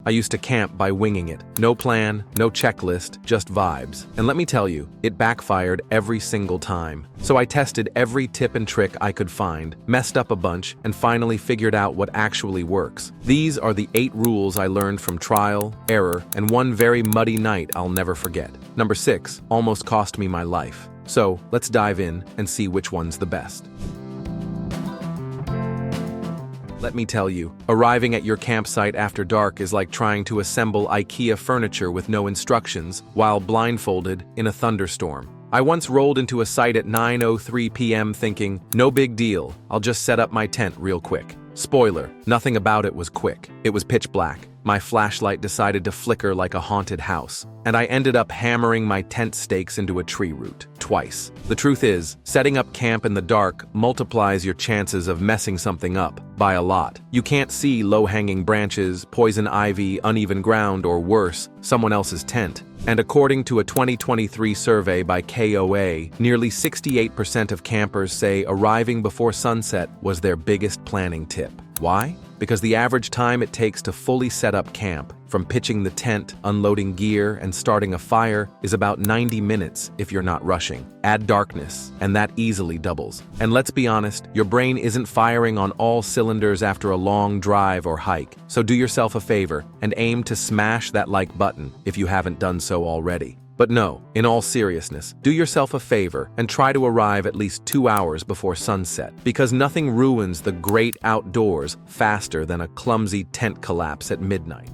I used to camp by winging it. No plan, no checklist, just vibes. And let me tell you, it backfired every single time. So I tested every tip and trick I could find, messed up a bunch, and finally figured out what actually works. These are the 8 rules I learned from trial, error, and one very muddy night I'll never forget. Number 6, almost cost me my life. So let's dive in and see which one's the best. Let me tell you, arriving at your campsite after dark is like trying to assemble IKEA furniture with no instructions while blindfolded in a thunderstorm. I once rolled into a site at 9:03 p.m. thinking, no big deal, I'll just set up my tent real quick. Spoiler, nothing about it was quick. It was pitch black. My flashlight decided to flicker like a haunted house, and I ended up hammering my tent stakes into a tree root, twice. The truth is, setting up camp in the dark multiplies your chances of messing something up by a lot. You can't see low-hanging branches, poison ivy, uneven ground, or worse, someone else's tent. And according to a 2023 survey by KOA, nearly 68% of campers say arriving before sunset was their biggest planning tip. Why? Because the average time it takes to fully set up camp, from pitching the tent, unloading gear, and starting a fire, is about 90 minutes if you're not rushing. Add darkness, and that easily doubles. And let's be honest, your brain isn't firing on all cylinders after a long drive or hike. So do yourself a favor and aim to smash that like button if you haven't done so already. But no, in all seriousness, do yourself a favor and try to arrive at least 2 hours before sunset, because nothing ruins the great outdoors faster than a clumsy tent collapse at midnight.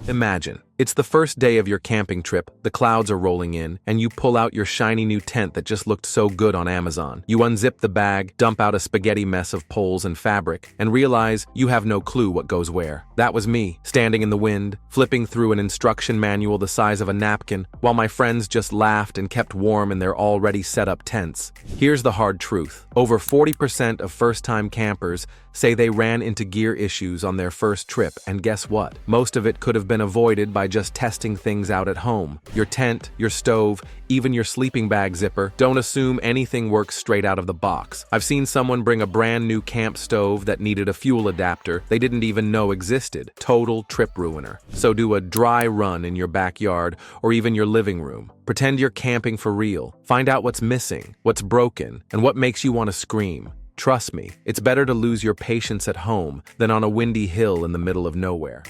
Imagine, it's the first day of your camping trip, the clouds are rolling in, and you pull out your shiny new tent that just looked so good on Amazon. You unzip the bag, dump out a spaghetti mess of poles and fabric, and realize you have no clue what goes where. That was me, standing in the wind, flipping through an instruction manual the size of a napkin, while my friends just laughed and kept warm in their already set-up tents. Here's the hard truth. Over 40% of first-time campers say they ran into gear issues on their first trip, and guess what? Most of it could have been avoided by just testing things out at home. Your tent, your stove, even your sleeping bag zipper. Don't assume anything works straight out of the box. I've seen someone bring a brand new camp stove that needed a fuel adapter they didn't even know existed. Total trip ruiner. So do a dry run in your backyard or even your living room. Pretend you're camping for real. Find out what's missing, what's broken, and what makes you want to scream. Trust me, it's better to lose your patience at home than on a windy hill in the middle of nowhere.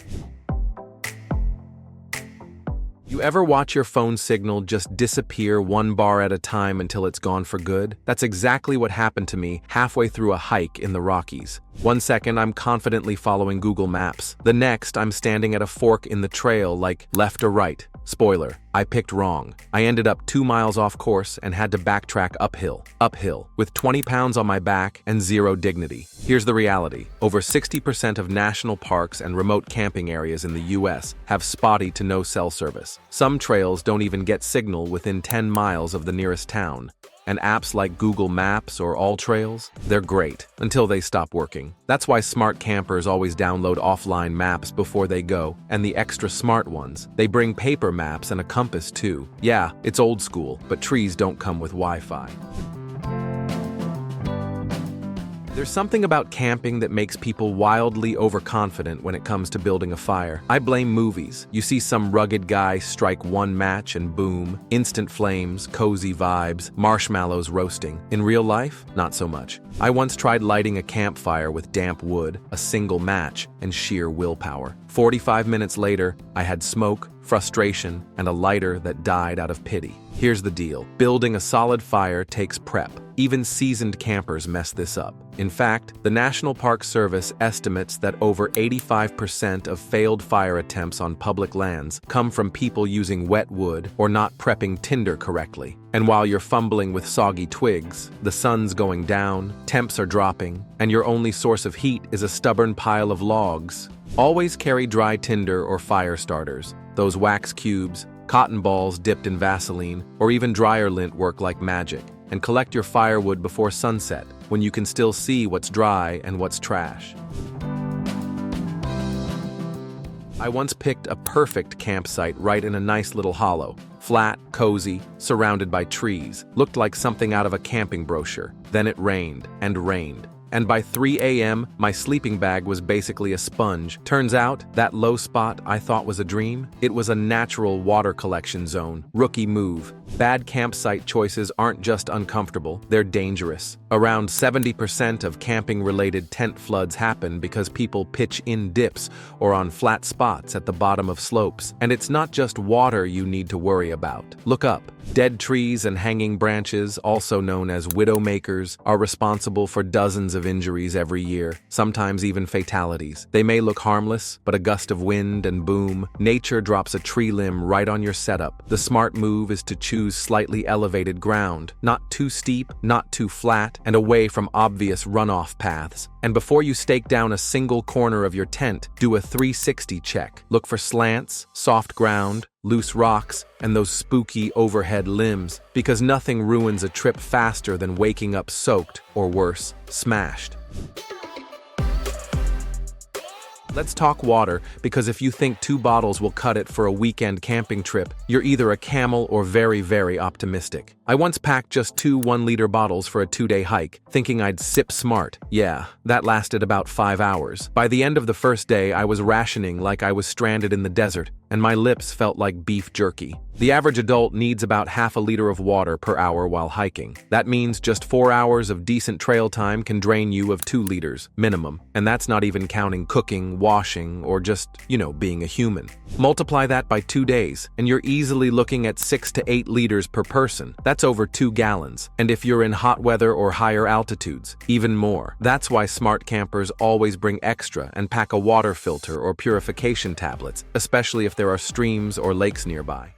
You ever watch your phone signal just disappear 1 bar at a time until it's gone for good? That's exactly what happened to me halfway through a hike in the Rockies. 1 second, I'm confidently following Google Maps. The next, I'm standing at a fork in the trail like left or right. Spoiler, I picked wrong. I ended up 2 miles off course and had to backtrack uphill, with 20 pounds on my back and zero dignity. Here's the reality. Over 60% of national parks and remote camping areas in the US have spotty to no cell service. Some trails don't even get signal within 10 miles of the nearest town. And apps like Google Maps or AllTrails, they're great until they stop working. That's why smart campers always download offline maps before they go, and the extra smart ones, they bring paper maps and a compass too. Yeah, it's old school, but trees don't come with Wi-Fi. There's something about camping that makes people wildly overconfident when it comes to building a fire. I blame movies. You see some rugged guy strike one match and boom, instant flames, cozy vibes, marshmallows roasting. In real life, not so much. I once tried lighting a campfire with damp wood, a single match, and sheer willpower. 45 minutes later, I had smoke, frustration, and a lighter that died out of pity. Here's the deal. Building a solid fire takes prep. Even seasoned campers mess this up. In fact, the National Park Service estimates that over 85% of failed fire attempts on public lands come from people using wet wood or not prepping tinder correctly. And while you're fumbling with soggy twigs, the sun's going down, temps are dropping, and your only source of heat is a stubborn pile of logs. Always carry dry tinder or fire starters. Those wax cubes, cotton balls dipped in Vaseline, or even dryer lint work like magic. And collect your firewood before sunset, when you can still see what's dry and what's trash. I once picked a perfect campsite right in a nice little hollow. Flat, cozy, surrounded by trees. Looked like something out of a camping brochure. Then it rained and rained. and by 3 a.m., my sleeping bag was basically a sponge. Turns out, that low spot I thought was a dream, it was a natural water collection zone. Rookie move. Bad campsite choices aren't just uncomfortable, they're dangerous. Around 70% of camping-related tent floods happen because people pitch in dips or on flat spots at the bottom of slopes. And it's not just water you need to worry about. Look up. Dead trees and hanging branches, also known as widowmakers, are responsible for dozens of injuries every year, sometimes even fatalities. They may look harmless, but a gust of wind and boom, nature drops a tree limb right on your setup. The smart move is to choose slightly elevated ground, not too steep, not too flat, and away from obvious runoff paths. And before you stake down a single corner of your tent, do a 360 check. Look for slants, soft ground, loose rocks, and those spooky overhead limbs, because nothing ruins a trip faster than waking up soaked, or worse, smashed. Let's talk water, because if you think 2 bottles will cut it for a weekend camping trip, you're either a camel or very, very optimistic. I once packed just 2 1-liter bottles for a 2-day hike, thinking I'd sip smart. Yeah, that lasted about 5 hours. By the end of the first day, I was rationing like I was stranded in the desert, and my lips felt like beef jerky. The average adult needs about half a liter of water per hour while hiking. That means just 4 hours of decent trail time can drain you of 2 liters, minimum. And that's not even counting cooking, washing, or just, being a human. Multiply that by 2 days, and you're easily looking at 6 to 8 liters per person. That's over 2 gallons. And if you're in hot weather or higher altitudes, even more. That's why smart campers always bring extra and pack a water filter or purification tablets, especially if there are streams or lakes nearby.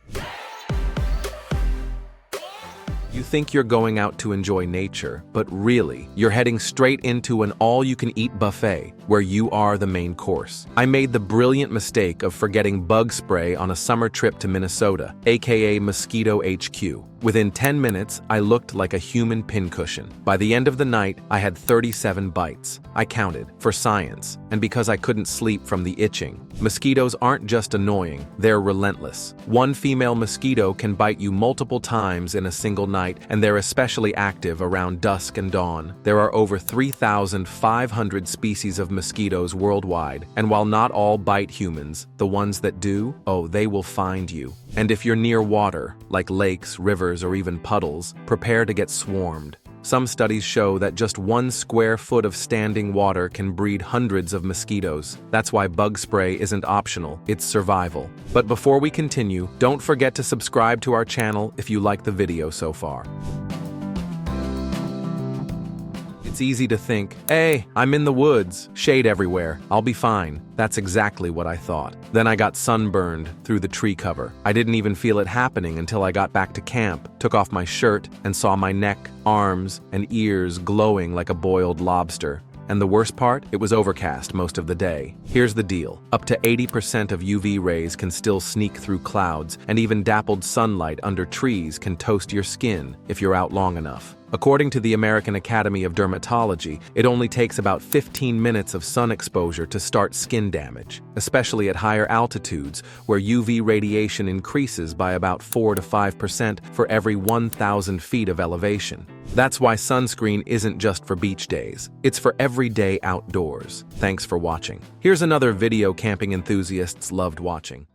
You think you're going out to enjoy nature, but really, you're heading straight into an all-you-can-eat buffet, where you are the main course. I made the brilliant mistake of forgetting bug spray on a summer trip to Minnesota, aka Mosquito HQ. Within 10 minutes, I looked like a human pincushion. By the end of the night, I had 37 bites. I counted, for science, and because I couldn't sleep from the itching. Mosquitoes aren't just annoying, they're relentless. One female mosquito can bite you multiple times in a single night, and they're especially active around dusk and dawn. There are over 3,500 species of mosquitoes worldwide, and while not all bite humans, the ones that do, they will find you. And if you're near water, like lakes, rivers, or even puddles, prepare to get swarmed. Some studies show that just 1 square foot of standing water can breed hundreds of mosquitoes. That's why bug spray isn't optional, it's survival. But before we continue, don't forget to subscribe to our channel if you like the video so far. It's easy to think, hey, I'm in the woods, shade everywhere, I'll be fine. That's exactly what I thought. Then I got sunburned through the tree cover. I didn't even feel it happening until I got back to camp, took off my shirt, and saw my neck, arms, and ears glowing like a boiled lobster. And the worst part? It was overcast most of the day. Here's the deal. Up to 80% of UV rays can still sneak through clouds, and even dappled sunlight under trees can toast your skin if you're out long enough. According to the American Academy of Dermatology, it only takes about 15 minutes of sun exposure to start skin damage, especially at higher altitudes, where UV radiation increases by about 4 to 5% for every 1,000 feet of elevation. That's why sunscreen isn't just for beach days. It's for every day outdoors. Thanks for watching. Here's another video camping enthusiasts loved watching.